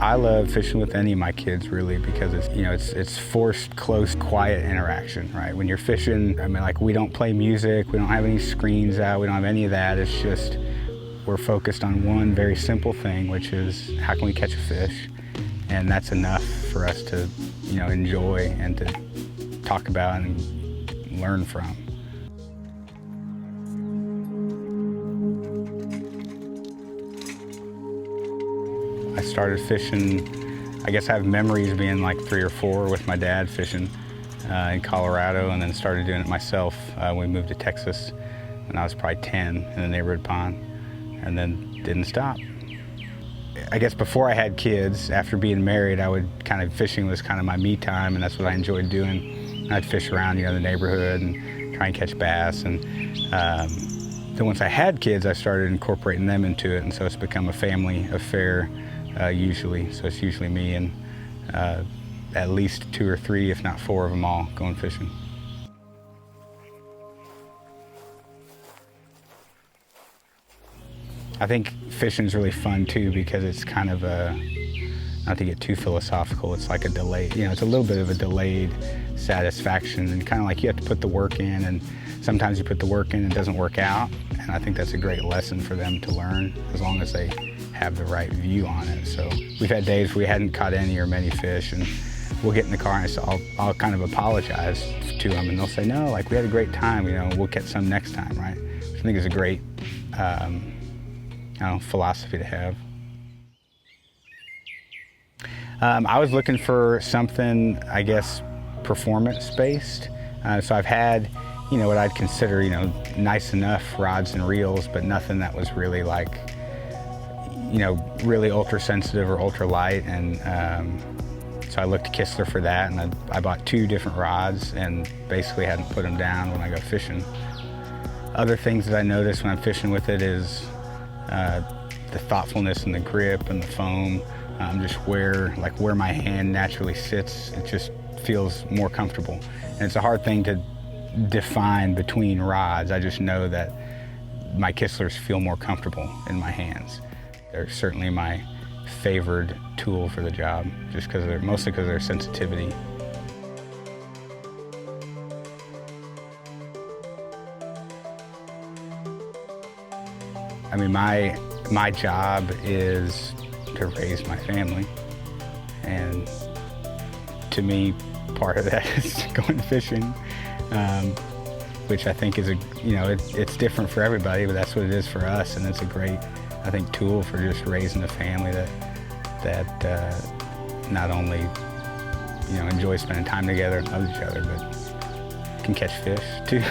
I love fishing with any of my kids really because it's forced, close, quiet interaction, right? When you're fishing, I mean, like, we don't play music, we don't have any screens out, we don't have any of that. It's just we're focused on one very simple thing, which is how can we catch a fish? And that's enough for us to, enjoy and to talk about and learn from. I started fishing, I guess I have memories being like 3 or 4 with my dad fishing in Colorado, and then started doing it myself when we moved to Texas when I was probably 10 in the neighborhood pond, and then didn't stop. I guess before I had kids, after being married, fishing was kind of my me time, and that's what I enjoyed doing. I'd fish around, the neighborhood and try and catch bass. And then once I had kids, I started incorporating them into it, and so it's become a family affair usually. So it's usually me and at least 2 or 3, if not 4 of them all going fishing. I think fishing's really fun too because it's kind of not to get too philosophical, it's like a delayed, it's a little bit of a delayed satisfaction, and kind of like you have to put the work in, and sometimes you put the work in and it doesn't work out, and I think that's a great lesson for them to learn as long as they have the right view on it. So we've had days we hadn't caught any or many fish, and we'll get in the car and I'll kind of apologize to them, and they'll say, no, like, we had a great time, we'll catch some next time, right? Which I think is a great philosophy to have. I was looking for something, I guess, performance-based. So I've had, what I'd consider, nice enough rods and reels, but nothing that was really like, really ultra-sensitive or ultra-light. And so I looked to Kistler for that, and I bought 2 different rods and basically hadn't put them down when I go fishing. Other things that I notice when I'm fishing with it is the thoughtfulness and the grip and the foam, just where my hand naturally sits, it just feels more comfortable. And it's a hard thing to define between rods. I just know that my Kistlers feel more comfortable in my hands. They're certainly my favored tool for the job, just mostly because of their sensitivity. I mean, my job is to raise my family, and to me, part of that is going fishing, which I think is it's different for everybody, but that's what it is for us, and it's a great, I think, tool for just raising a family that not only enjoys spending time together and loves each other, but can catch fish too.